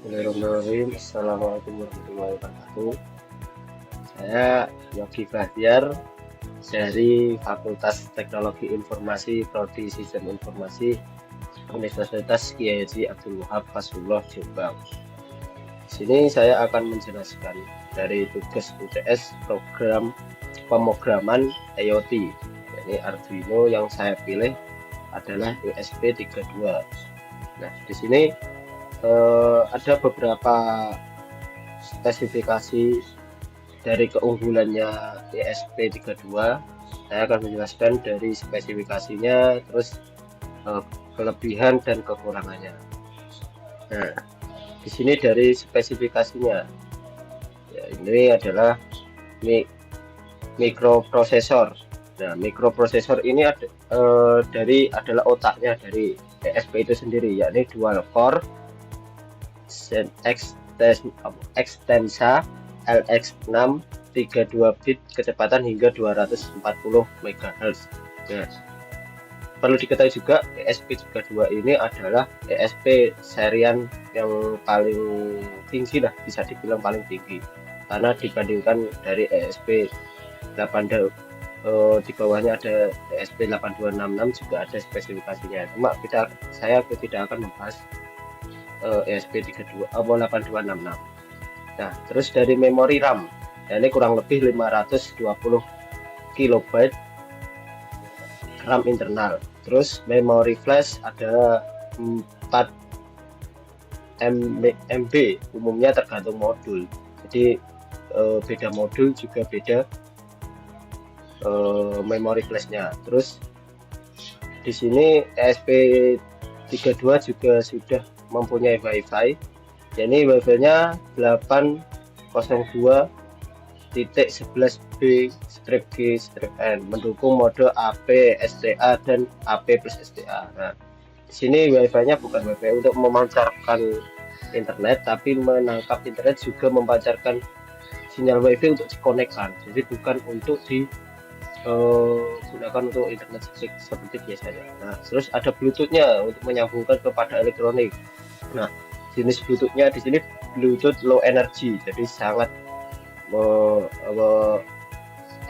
Bismillahirrahmanirrahim. Assalamualaikum warahmatullahi wabarakatuh. Saya Yogi Bahtiar dari Fakultas Teknologi Informasi Prodi Sistem Informasi Universitas Kiai Haji Abdul Wahab Fasuloh Jombang. Di sini saya akan menjelaskan dari tugas UTS program pemrograman IoT. Ini Arduino yang saya pilih adalah ESP32. Nah, di sini ada beberapa spesifikasi dari keunggulannya ESP32. Saya akan menjelaskan dari spesifikasinya, terus kelebihan dan kekurangannya. Nah, di sini dari spesifikasinya, ya, ini adalah mikroprosesor. Nah, mikroprosesor ini adalah otaknya dari ESP itu sendiri, yakni dual core Extensa LX6 32 bit kecepatan hingga 240 MHz. Nah, perlu diketahui juga ESP32 ini adalah ESP serian yang paling tinggi lah, bisa dibilang paling tinggi, karena dibandingkan dari ESP8 di bawahnya ada ESP8266 juga ada spesifikasinya. Cuma saya tidak akan membahas ESP32 8266. Nah, terus dari memori RAM, ya ini kurang lebih 520 KB RAM internal. Terus memori flash ada 4 MB, umumnya tergantung modul. Jadi beda modul juga beda memori flashnya. Terus di sini ESP32 juga sudah mempunyai WiFi. Jadi WiFi-nya 802.11b/G/N, mendukung mode AP, STA dan AP plus STA. Nah, di sini WiFi-nya bukan WiFi untuk memancarkan internet, tapi menangkap internet juga memancarkan sinyal WiFi untuk dikonekkan. Jadi bukan untuk gunakan untuk internet seperti biasanya. Nah, terus ada Bluetooth-nya untuk menyambungkan kepada elektronik. Nah, jenis Bluetooth-nya di sini Bluetooth low energy, jadi sangat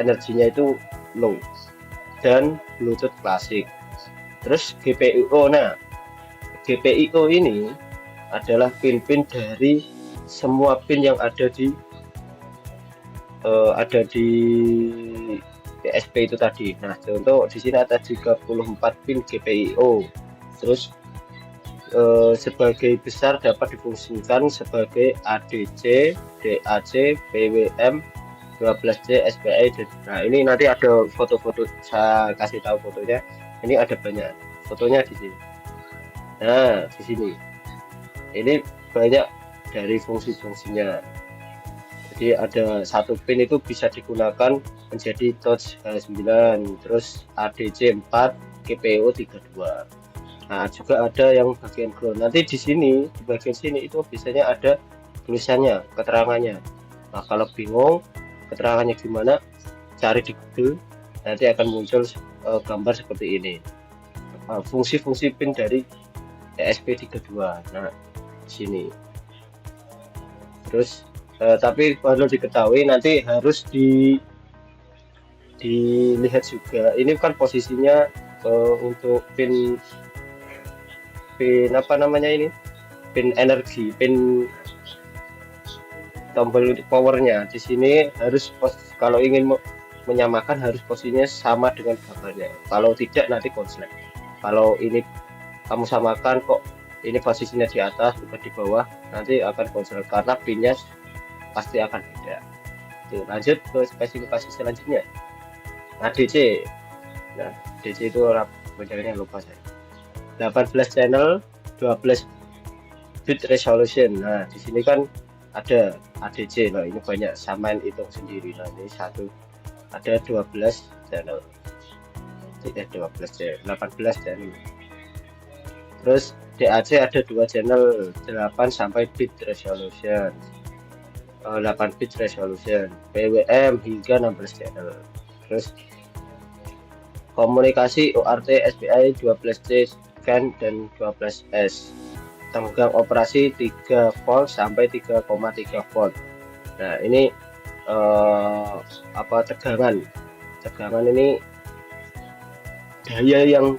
energinya itu low, dan Bluetooth klasik. Terus GPIO, nah GPIO ini adalah pin-pin dari semua pin yang ada di ESP itu tadi. Nah, contoh di sini ada 34 pin GPIO. Terus sebagai besar dapat difungsikan sebagai ADC, DAC, PWM, 12C, SPI. Nah, ini nanti ada foto-foto, saya kasih tahu fotonya. Ini ada banyak fotonya di sini. Nah, di sini ini banyak dari fungsi-fungsinya. Jadi ada satu pin itu bisa digunakan menjadi touch 9, terus ADC 4, GPIO 32. Nah, juga ada yang bagian ground. Nanti di sini, di bagian sini itu biasanya ada tulisannya, keterangannya. Nah, kalau bingung keterangannya gimana, cari di Google, nanti akan muncul gambar seperti ini. Fungsi-fungsi pin dari ESP32. Nah, di sini. Terus tapi perlu diketahui nanti harus dilihat juga. Ini kan posisinya untuk pin apa namanya ini, pin energi, pin tombol powernya. Di sini harus kalau ingin menyamakan harus posisinya sama dengan gambarnya. Kalau tidak nanti konslet. Kalau ini kamu samakan kok ini posisinya di atas bukan di bawah, nanti akan konslet karena pinnya pasti akan beda. Lanjut ke spesifikasi selanjutnya. ADC. Nah, DC itu bacanya lupa saya. 18 channel, 12 bit resolution. Nah, di sini kan ada ADC. Nah, ini banyak, samain hitung sendiri. Nah, ini satu ada 12 channel. Tidak 12 channel, 18 channel. Terus DAC ada 2 channel, 8 sampai bit resolution. 8 bit resolution, PWM hingga 16 channel. Terus komunikasi ORT, SPI, 12C, SCAN dan 12S. tenggang operasi 3 volt sampai 3,3 volt. Nah ini tegangan ini daya yang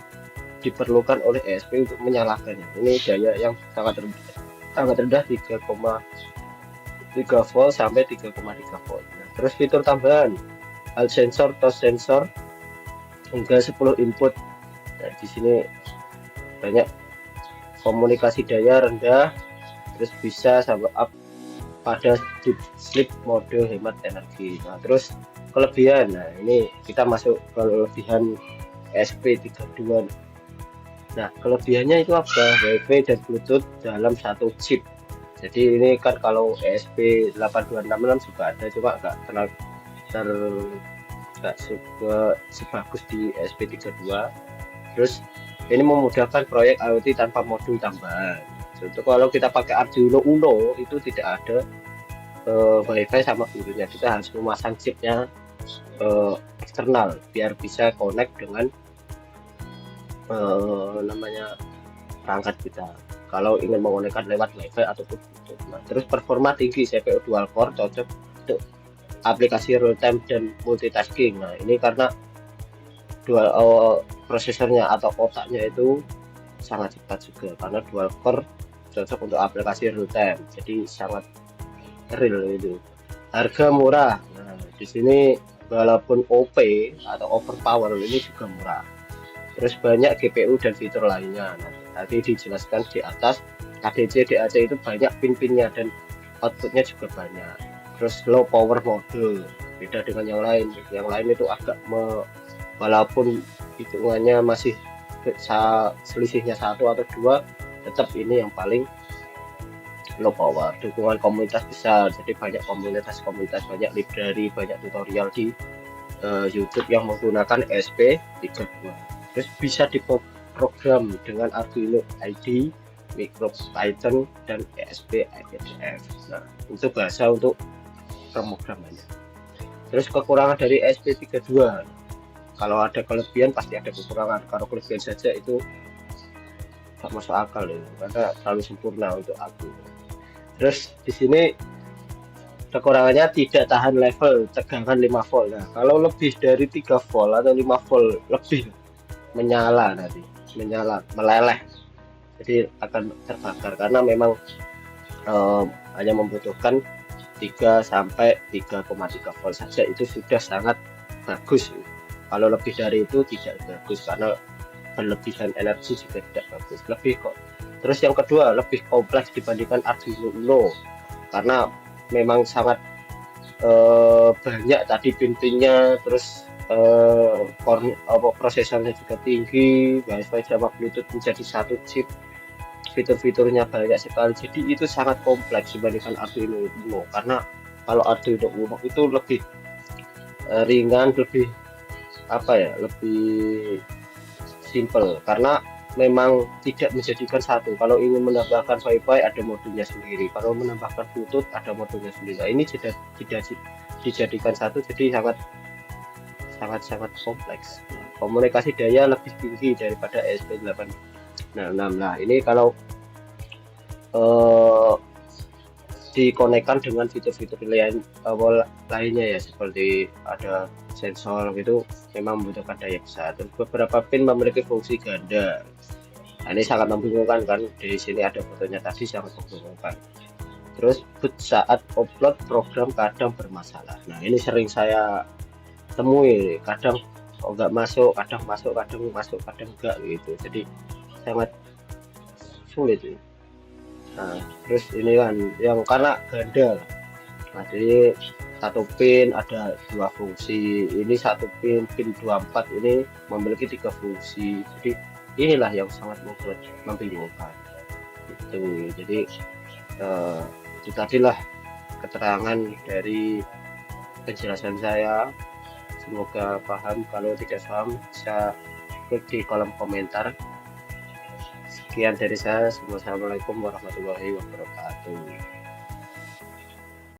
diperlukan oleh ESP untuk menyalakannya. Ini daya yang sangat rendah 3,3 volt sampai 3,3 volt. Nah, terus fitur tambahan hal sensor, touch sensor hingga 10 input. Nah, di sini banyak komunikasi daya rendah, terus bisa sampai up pada deep sleep mode hemat energi. Nah, terus kelebihan. Nah, ini kita masuk ke kelebihan ESP32. Nah, kelebihannya itu apa? WiFi dan Bluetooth dalam satu chip. Jadi ini kan kalau ESP8266 juga ada, cuma nggak sebagus di ESP32. Terus ini memudahkan proyek IoT tanpa modul tambahan. Contoh kalau kita pakai Arduino Uno itu tidak ada WiFi sama Bluetoothnya, kita harus memasang chipnya eksternal biar bisa connect dengan namanya perangkat kita kalau ingin menggunakan lewat WiFi ataupun Bluetooth. Nah, terus performa tinggi, CPU dual core, cocok untuk aplikasi real time dan multitasking. Nah, ini karena prosesornya atau otaknya itu sangat cepat juga karena dual core, cocok untuk aplikasi real time, jadi sangat real itu. Harga murah. Nah, di sini walaupun OP atau overpower ini juga murah. Terus banyak GPU dan fitur lainnya. Nah, tadi dijelaskan di atas, ADC DAC itu banyak pin-pinnya dan outputnya juga banyak. Terus low power mode, beda dengan yang lain. Yang lain itu agak walaupun hitungannya masih selisihnya 1 atau 2, tetap ini yang paling low power. Dukungan komunitas besar, jadi banyak komunitas, banyak library, banyak tutorial di YouTube yang menggunakan ESP32. Terus bisa diprogram dengan Arduino IDE, MicroPython, dan ESP-IPTF. Nah, itu bahasa untuk pemrogramannya. Terus kekurangan dari ESP32. Kalau ada kelebihan pasti ada kekurangan. Kalau kelebihan saja itu tak masuk akal ya, karena terlalu sempurna untuk aku. Terus di sini kekurangannya tidak tahan level tegangan 5 volt. Nah, kalau lebih dari 3 volt atau 5 volt lebih menyala meleleh, jadi akan terbakar karena memang hanya membutuhkan 3 sampai 3,3 volt saja itu sudah sangat bagus. Kalau lebih dari itu tidak bagus karena berlebihan energi juga tidak bagus, lebih kok. Terus yang kedua, lebih kompleks dibandingkan Arduino Uno karena memang sangat banyak tadi pin-pinnya, terus prosesornya juga tinggi, WiFi sama Bluetooth menjadi satu chip, fitur-fiturnya banyak sekali, jadi itu sangat kompleks dibandingkan Arduino Uno. Karena kalau Arduino Uno itu lebih ringan, lebih lebih simple karena memang tidak menjadikan satu. Kalau ingin menambahkan WiFi ada modulnya sendiri, kalau menambahkan Bluetooth ada modulnya sendiri. Nah, ini tidak dijadikan satu, jadi sangat kompleks. Komunikasi daya lebih tinggi daripada ESP8266. Nah, ini kalau dikonekkan dengan fitur-fitur lainnya ya, seperti ada sensor gitu, memang membutuhkan daya besar. Dan beberapa pin memiliki fungsi ganda. Nah, ini sangat membingungkan kan, di sini ada fotonya tadi, sangat membingungkan. Terus saat upload program kadang bermasalah. Nah, ini sering saya temui, kadang nggak masuk, kadang masuk, kadang enggak gitu, jadi sangat sulit ini. Nah, terus ini kan yang karena ganda. Nah, jadi satu pin ada 2 fungsi, ini satu pin 24 ini memiliki 3 fungsi, jadi inilah yang sangat membuat membingungkan gitu. Jadi itu tadilah keterangan dari penjelasan saya, semoga paham. Kalau tidak paham bisa klik di kolom komentar. Sekian dari saya. Wassalamualaikum warahmatullahi wabarakatuh.